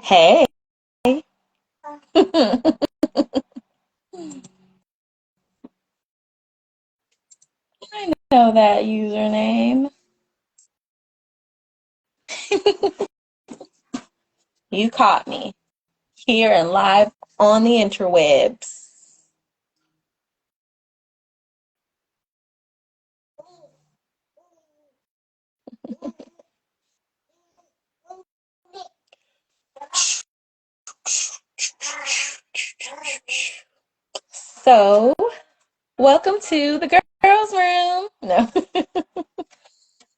Hey. I know that username. You caught me here and live on the interwebs. So, welcome to the girls' room. No.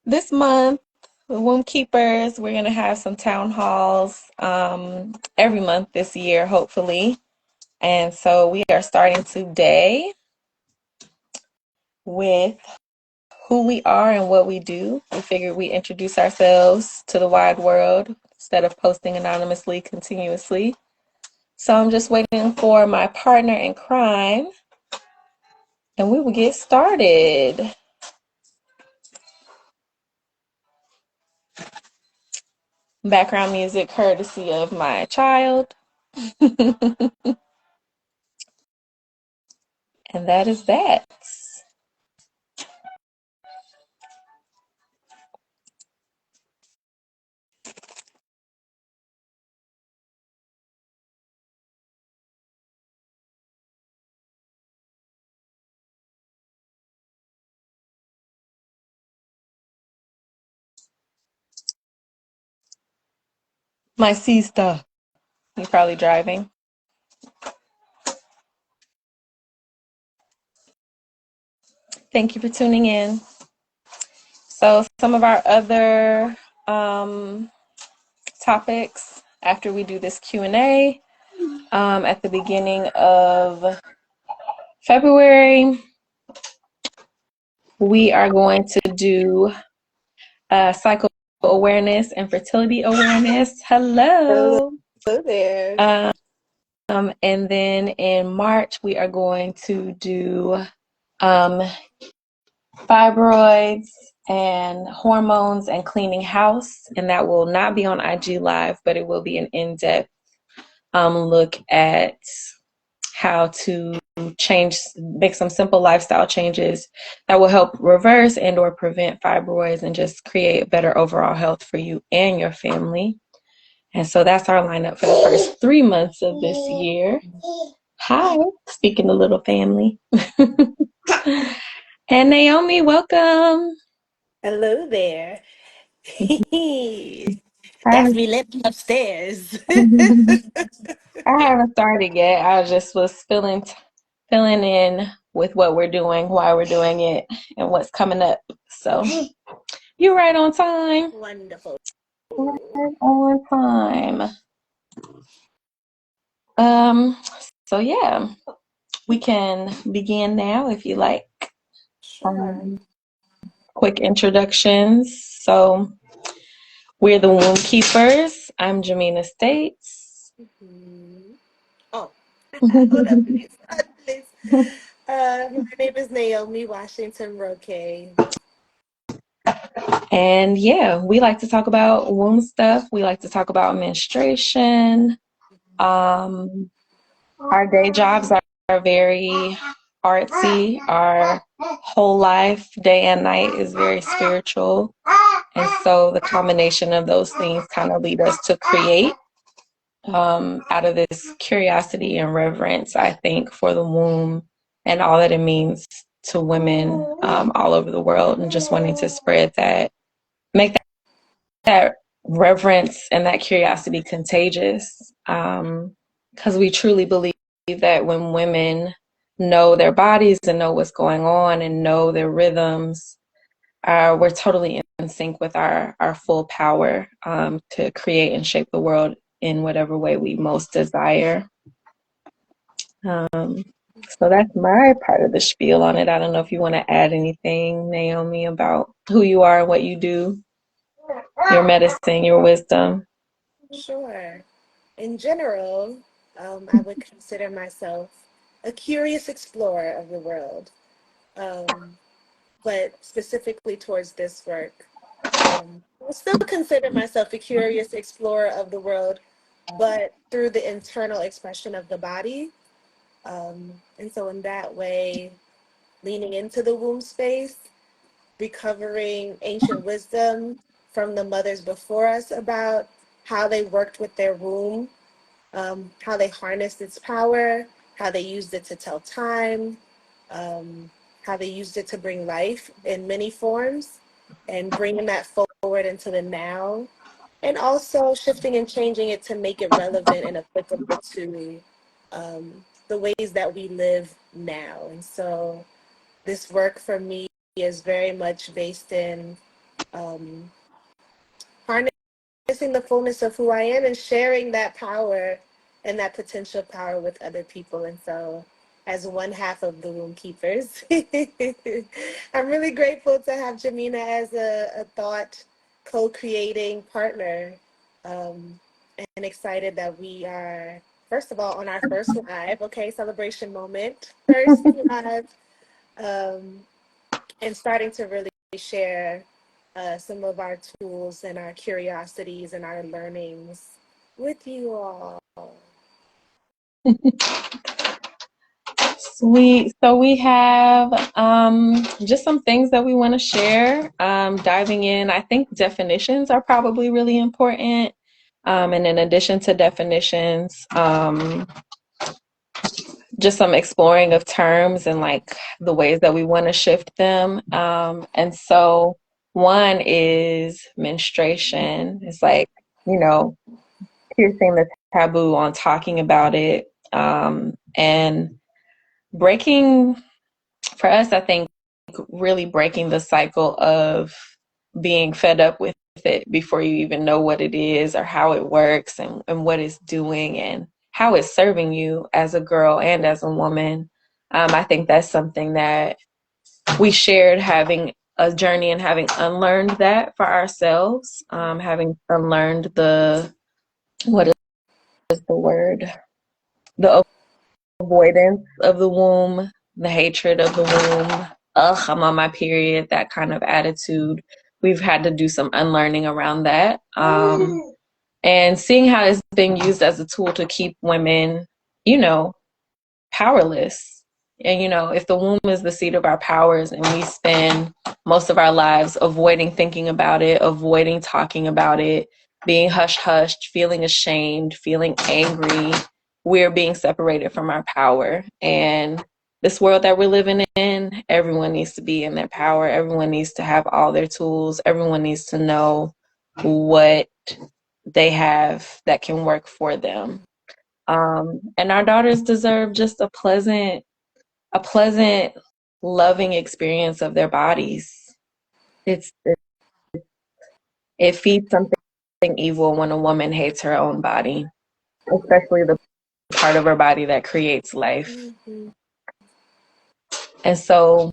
This month, the Womb Keepers, we're going to have some town halls every month this year, hopefully. And so we are starting today with who we are and what we do. We figured we introduce ourselves to the wide world instead of posting anonymously continuously. So I'm just waiting for my partner in crime and we will get started. Background music courtesy of my child. And that is that. My sister. You're probably driving. Thank you for tuning in. So some of our other topics after we do this Q&A at the beginning of February, we are going to do cycle awareness and fertility awareness. Hello. Hello there. And then in March, we are going to do fibroids and hormones and cleaning house. And that will not be on IG Live, but it will be an in-depth look at how to make some simple lifestyle changes that will help reverse and or prevent fibroids and just create better overall health for you and your family. And so that's our lineup for the first 3 months of this year. Hi, speaking to little family. And Naomi, welcome. Hello there. I That's me living upstairs. haven't started yet. I just was filling in with what we're doing, why we're doing it, and what's coming up. So you're right on time. Wonderful. Right on time. Um, so yeah, we can begin now if you like. Sure. Quick introductions. So we're the Womb Keepers. I'm Jaminnia States. Oh, hold up, please. Please. My name is Naomi Washington Roque. And yeah, we like to talk about womb stuff. We like to talk about menstruation. Our day jobs are very artsy. Our whole life, day and night, is very spiritual. And so the combination of those things kind of lead us to create out of this curiosity and reverence, I think, for the womb and all that it means to women all over the world, and just wanting to spread that, make that reverence and that curiosity contagious, because we truly believe that when women know their bodies and know what's going on and know their rhythms, we're totally in sync with our full power to create and shape the world in whatever way we most desire. So that's my part of the spiel on it. I don't know if you want to add anything, Naomi, about who you are and what you do, your medicine, your wisdom. Sure. In general, I would consider myself a curious explorer of the world, but specifically towards this work. I still consider myself a curious explorer of the world, but through the internal expression of the body. And so, in that way, leaning into the womb space, recovering ancient wisdom from the mothers before us about how they worked with their womb, how they harnessed its power, how they used it to tell time, um, how they used it to bring life in many forms, and bringing that forward into the now, and also shifting and changing it to make it relevant and applicable to the ways that we live now. And so this work for me is very much based in um, harnessing the fullness of who I am and sharing that power and that potential power with other people. And so, as one half of the Womb Keepers, I'm really grateful to have Jamina as a thought co creating partner, um, and excited that we are, first of all, on our first live. Okay, celebration moment. First live. Um, and starting to really share some of our tools and our curiosities and our learnings with you all. Sweet. So we have just some things that we want to share. Diving in, I think definitions are probably really important. And in addition to definitions, just some exploring of terms and like the ways that we want to shift them. And so one is menstruation. It's like, you know, piercing the taboo on talking about it, and breaking, for us, I think really breaking the cycle of being fed up with it before you even know what it is or how it works, and what it's doing and how it's serving you as a girl and as a woman. I think that's something that we shared, having a journey and having unlearned that for ourselves, having unlearned what is the word? The avoidance of the womb, the hatred of the womb. Ugh, I'm on my period, that kind of attitude. We've had to do some unlearning around that. And seeing how it's being used as a tool to keep women, you know, powerless. And, you know, if the womb is the seat of our powers and we spend most of our lives avoiding thinking about it, avoiding talking about it, being hush hushed, feeling ashamed, feeling angry, we're being separated from our power. And this world that we're living in, everyone needs to be in their power. Everyone needs to have all their tools. Everyone needs to know what they have that can work for them. And our daughters deserve just a pleasant, loving experience of their bodies. It's it feeds something evil when a woman hates her own body, especially the part of her body that creates life. Mm-hmm. And so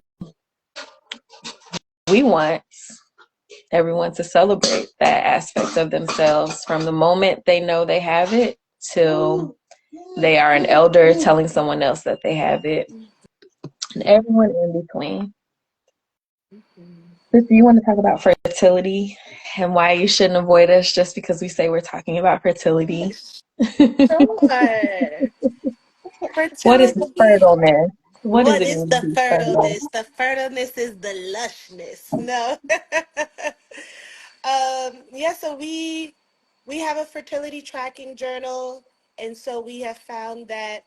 we want everyone to celebrate that aspect of themselves from the moment they know they have it till they are an elder telling someone else that they have it, and everyone in between. So, do you want to talk about fertility and why you shouldn't avoid us just because we say we're talking about fertility? Sure. What is the Fertility. fertileness? What does What it is mean to the be fertile? fertileness? The fertileness is the lushness. No. Yeah, so we have a fertility tracking journal, and so we have found that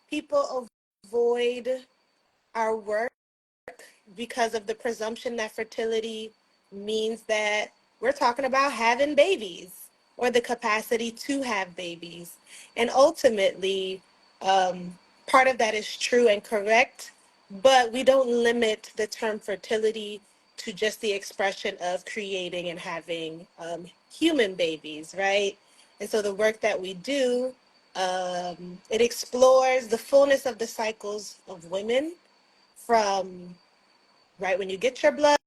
people avoid our work because of the presumption that fertility means that we're talking about having babies or the capacity to have babies. And ultimately, part of that is true and correct, but we don't limit the term fertility to just the expression of creating and having human babies, right? And so the work that we do, it explores the fullness of the cycles of women from right when you get your blood,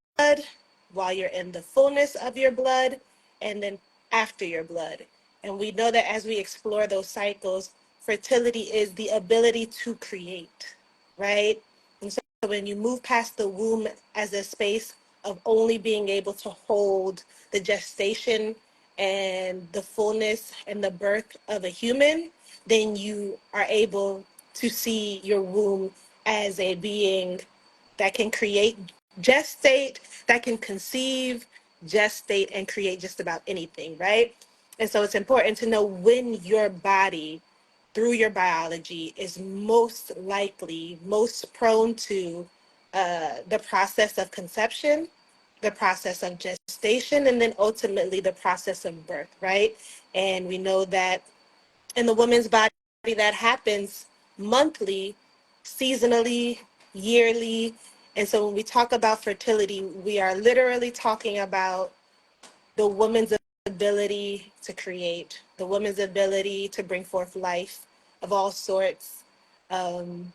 while you're in the fullness of your blood, and then after your blood. And we know that as we explore those cycles, fertility is the ability to create, right? And so when you move past the womb as a space of only being able to hold the gestation and the fullness and the birth of a human, then you are able to see your womb as a being that can create, gestate, that can conceive, gestate, and create just about anything, right? And so it's important to know when your body, through your biology, is most likely, most prone to the process of conception, the process of gestation, and then ultimately the process of birth, right? And we know that in the woman's body, that happens monthly, seasonally, yearly. And so when we talk about fertility, we are literally talking about the woman's ability to create, the woman's ability to bring forth life of all sorts. Um,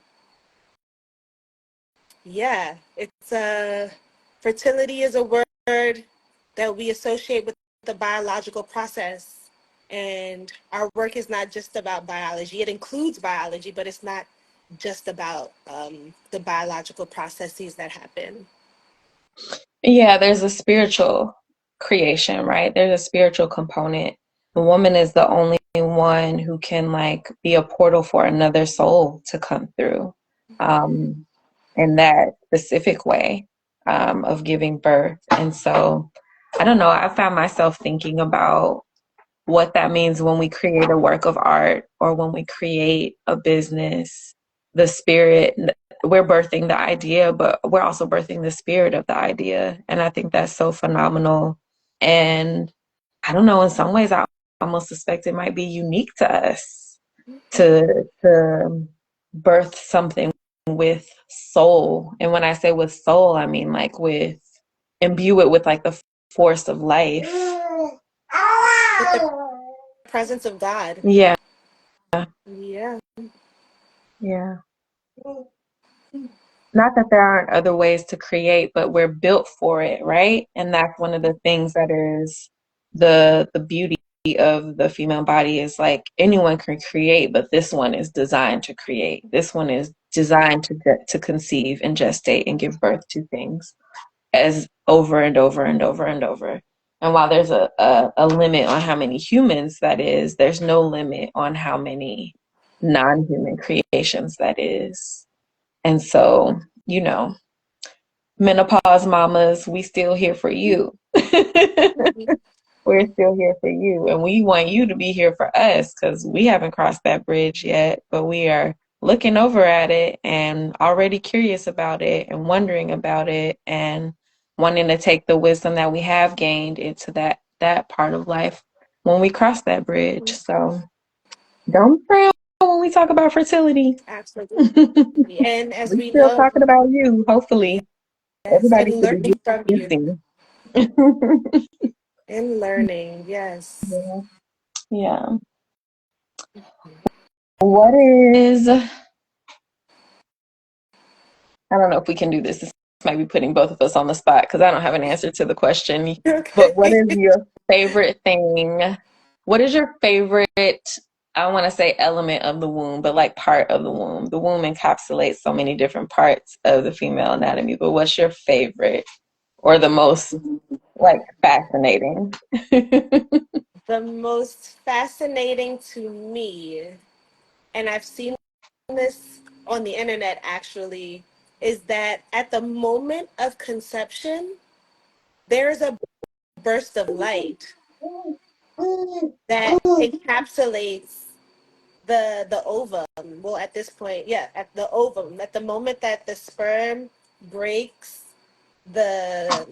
yeah, it's fertility is a word that we associate with the biological process. And our work is not just about biology. It includes biology, but it's not just about the biological processes that happen. Yeah, there's a spiritual creation, right? There's a spiritual component. The woman is the only one who can like be a portal for another soul to come through, um, in that specific way, of giving birth. And so, I don't know, I found myself thinking about what that means when we create a work of art or when we create a business, the spirit, we're birthing the idea, but we're also birthing the spirit of the idea. And I think that's so phenomenal. And I don't know, in some ways, I almost suspect it might be unique to us to birth something with soul. And when I say with soul, I mean like with, imbue it with like the force of life. With the presence of God. Yeah. Yeah. Yeah. Not that there aren't other ways to create, but we're built for it, right? And that's one of the things that is the beauty of the female body is like anyone can create, but this one is designed to create. This one is designed to conceive and gestate and give birth to things as over and over and over and over. And while there's a limit on how many humans that is, there's no limit on how many non-human creations that is. And so, you know, menopause mamas, we still here for you. We're still here for you. And we want you to be here for us because we haven't crossed that bridge yet, but we are looking over at it and already curious about it and wondering about it and wanting to take the wisdom that we have gained into that part of life when we cross that bridge. So don't frown when we talk about fertility. Absolutely. And as We're we still know, talking about you, hopefully. yes, Everybody and should be learning from you. listening. And learning, yes. Yeah. Yeah. What is, I don't know if we can do this. This might be putting both of us on the spot because I don't have an answer to the question. But what Okay. is your favorite thing? What is your favorite, I want to say element of the womb, but like part of the womb? The womb encapsulates so many different parts of the female anatomy, but what's your favorite or the most like fascinating? The most fascinating to me, and I've seen this on the internet actually, is that at the moment of conception, there's a burst of light that encapsulates the ovum. Well, at this point, yeah, at the ovum, at the moment that the sperm breaks the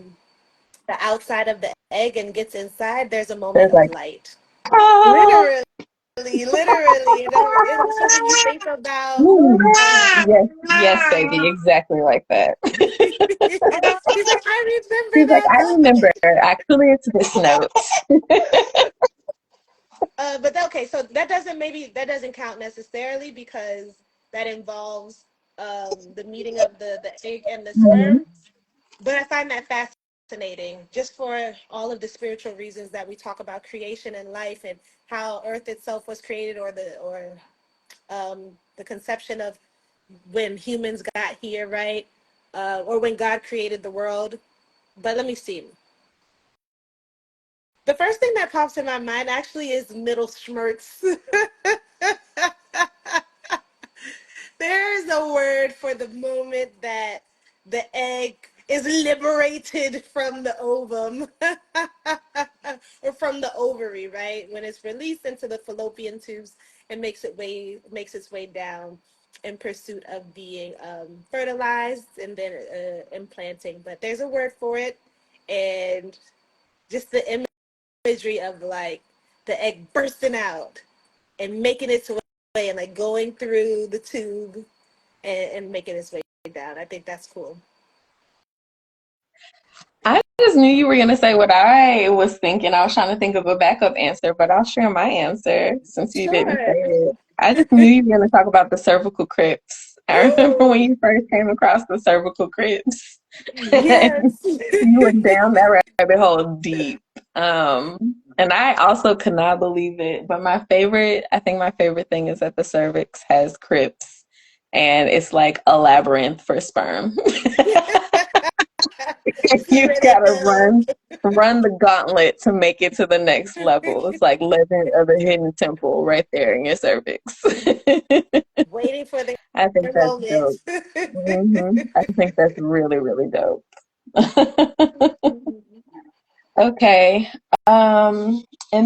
the outside of the egg and gets inside, there's a moment There's of like, light. oh, Literally, literally. And so when you think about, yes, yes, baby, exactly like that. she's like, I remember He's like, that I remember. moment. Actually, it's this note. But okay, so that doesn't, maybe that doesn't count necessarily because that involves the meeting of the egg and the Mhm. sperm. But I find that fascinating just for all of the spiritual reasons that we talk about creation and life and how Earth itself was created, or the conception of when humans got here, right? Or when God created the world. But let me see. The first thing that pops in my mind actually is middle schmirts. There is a word for the moment that the egg is liberated from the ovum or from the ovary, right? When it's released into the fallopian tubes and makes its way down in pursuit of being fertilized and then implanting. But there's a word for it, and just the imagery of like the egg bursting out and making its way and like going through the tube and making its way down. I think that's cool. I just knew you were going to say what I was thinking. I was trying to think of a backup answer, but I'll share my answer since you didn't say Sure. it. I just knew you were going to talk about the cervical crypts. I remember when you first came across the cervical crypts. Yes. You went down that rabbit hole deep. And I also could not believe it. But I think my favorite thing is that the cervix has crypts and it's like a labyrinth for sperm. You Straight gotta up run the gauntlet to make it to the next level. It's like Legend of the Hidden Temple right there in your cervix. waiting for the I think that's moment. dope. I think that's really, really dope. Okay. And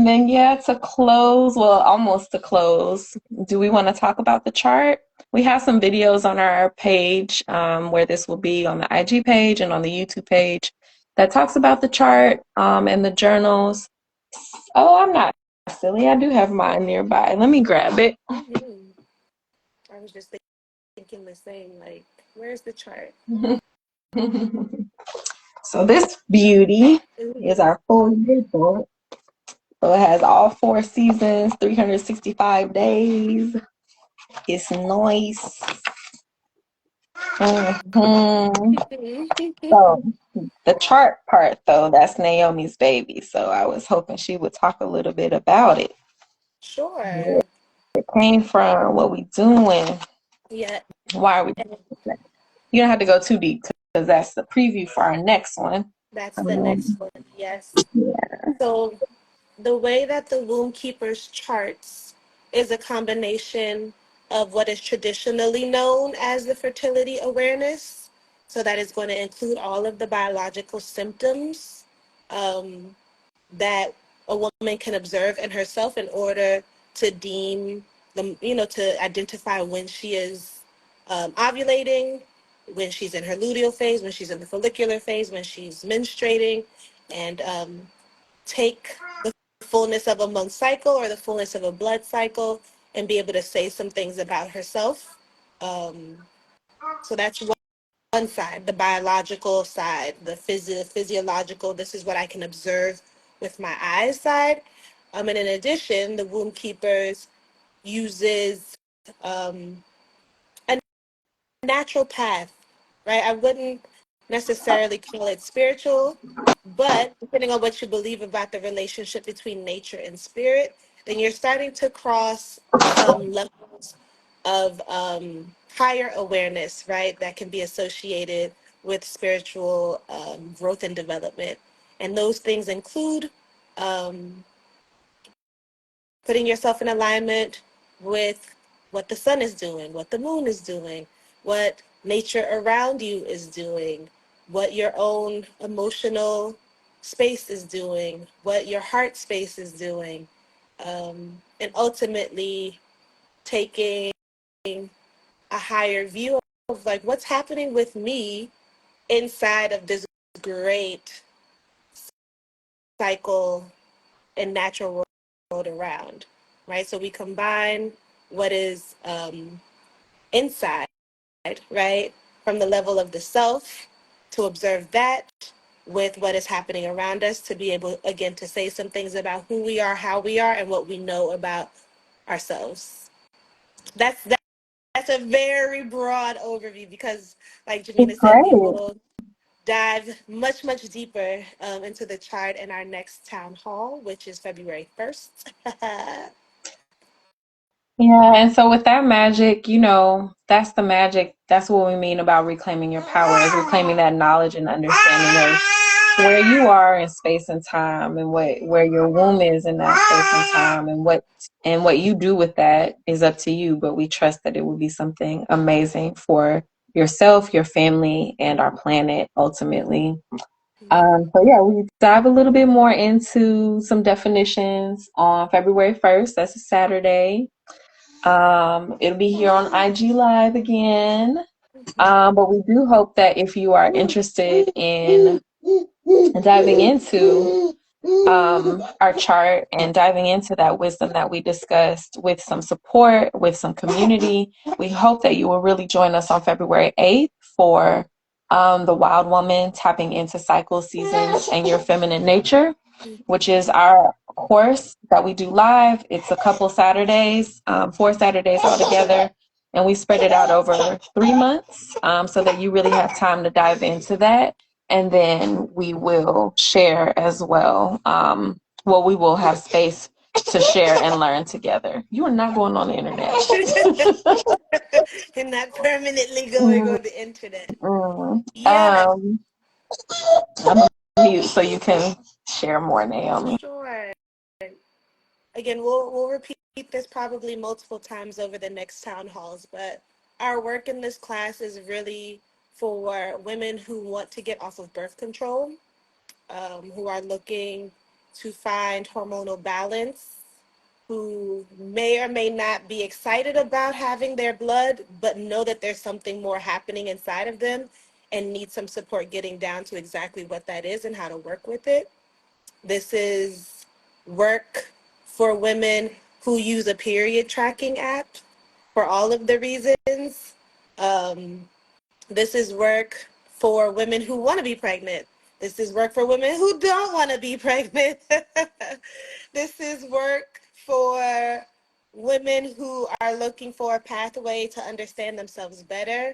then yeah, to close, well, almost to close, do we want to talk about the chart? We have some videos on our page, where this will be on the IG page and on the YouTube page that talks about the chart, and the journals. Oh, I'm not silly. I do have mine nearby. Let me grab it. Mhm. I was just thinking the same, like, where's the chart? So this beauty is Ooh. our full year book. So it has all 4 seasons, 365 days. It's nice. hmm So the chart part, though, that's Naomi's baby. So I was hoping she would talk a little bit about it. Where Sure. it came from, what we doing, Yeah. why are we doing that? You don't have to go too deep because that's the preview for our next one. That's the next Um, one. Yes. So the way that the womb keepers charts is a combination of what is traditionally known as the fertility awareness. So that is going to include all of the biological symptoms um, that a woman can observe in herself in order to deem them, to identify when she is ovulating, when she's in her luteal phase, when she's in the follicular phase, when she's menstruating, and take the fullness of a month cycle or the fullness of a blood cycle and be able to say some things about herself. Um, so that's one side, the biological side, the physiological, this is what I can observe with my eyes side. And in addition, the womb keepers uses um, a natural path, right? I wouldn't necessarily call it spiritual, but depending on what you believe about the relationship between nature and spirit, then you're starting to cross some levels of higher awareness, right? That can be associated with spiritual growth and development. And those things include um, putting yourself in alignment with what the sun is doing, what the moon is doing, what nature around you is doing, what your own emotional space is doing, what your heart space is doing, and ultimately taking a higher view of like what's happening with me inside of this great cycle and natural world around, right? So we combine what is inside, right, from the level of the self to observe that with what is happening around us to be able, again, to say some things about who we are, how we are, and what we know about ourselves. That's a very broad overview because, like It's Jamina said, we great. will dive much, much deeper into the chart in our next town hall, which is February 1st. Yeah, and so with that magic, that's the magic. That's what we mean about reclaiming your power, is reclaiming that knowledge and understanding of where you are in space and time, and where your womb is in that space and time, and what you do with that is up to you. But we trust that it will be something amazing for yourself, your family, and our planet ultimately. So yeah, we dive a little bit more into some definitions on February 1st. That's a Saturday. It'll be here on IG Live again. But we do hope that if you are interested in diving into our chart and diving into that wisdom that we discussed with some support, with some community, we hope that you will really join us on February 8th for the Wild Woman Tapping into Cycle Seasons and Your Feminine Nature, which is our course that we do live. It's a couple Saturdays, 4 Saturdays altogether, and we spread it out over 3 months so that you really have time to dive into that. And then we will share as well. We will have space to share and learn together. You are not going on the internet. And not permanently going on the internet. Mm. Yeah, I'm going to mute so you can share more, Naomi. sure. Again, we'll repeat this probably multiple times over the next town halls, but our work in this class is really for women who want to get off of birth control, who are looking to find hormonal balance, who may or may not be excited about having their blood, but know that there's something more happening inside of them and need some support getting down to exactly what that is and how to work with it. This is work for women who use a period tracking app for all of the reasons. Um, this is work for women who want to be pregnant. This is work for women who don't want to be pregnant. This is work for women who are looking for a pathway to understand themselves better.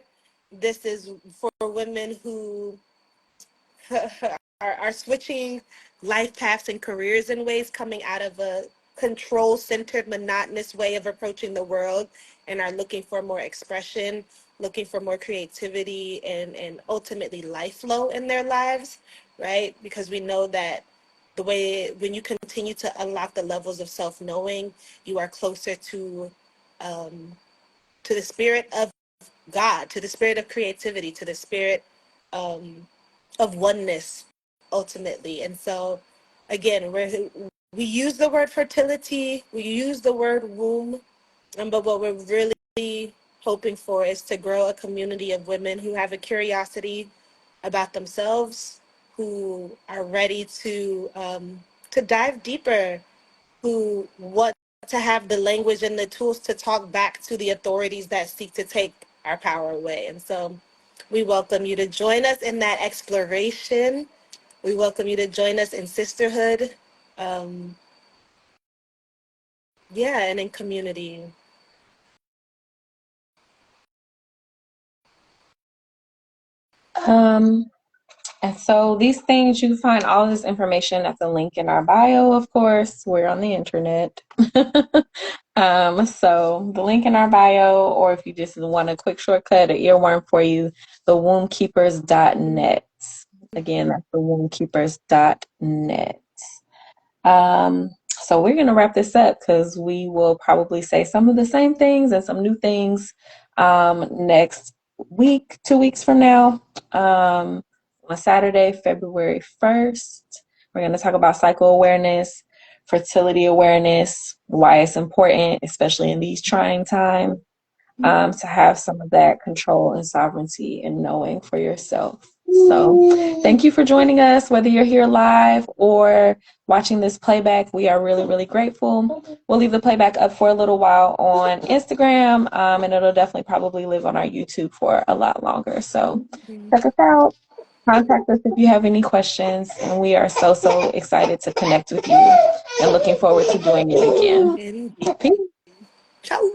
This is for women who are switching life paths and careers in ways coming out of a control centered, monotonous way of approaching the world and are looking for more expression, looking for more creativity and ultimately life flow in their lives, right? Because we know that the way when you continue to unlock the levels of self-knowing, you are closer um, to the spirit of God, to the spirit of creativity, to the spirit um, of oneness ultimately. And so again, we use the word fertility, we use the word womb, but what we're really hoping for is to grow a community of women who have a curiosity about themselves, who are ready to dive deeper, who want to have the language and the tools to talk back to the authorities that seek to take our power away. And so we welcome you to join us in that exploration. We welcome you to join us in sisterhood. Um, yeah, and in community. Um, And so these things, you can find all of this information at the link in our bio, of course. We're on the internet. So the link in our bio, or if you just want a quick shortcut, an earworm for you, thewombkeepers.net. Again, that's thewombkeepers.net. So we're going to wrap this up because we will probably say some of the same things and some new things next week, 2 weeks from now. On Saturday, February 1st, we're going to talk about cycle awareness, fertility awareness, why it's important, especially in these trying times, to have some of that control and sovereignty and knowing for yourself. So thank you for joining us, whether you're here live or watching this playback. We are really, really grateful. We'll leave the playback up for a little while on Instagram, and it'll definitely probably live on our YouTube for a lot longer. So check us out. Contact us if you have any questions, and we are so, so excited to connect with you and looking forward to doing it again. Indeed. Peace. Ciao.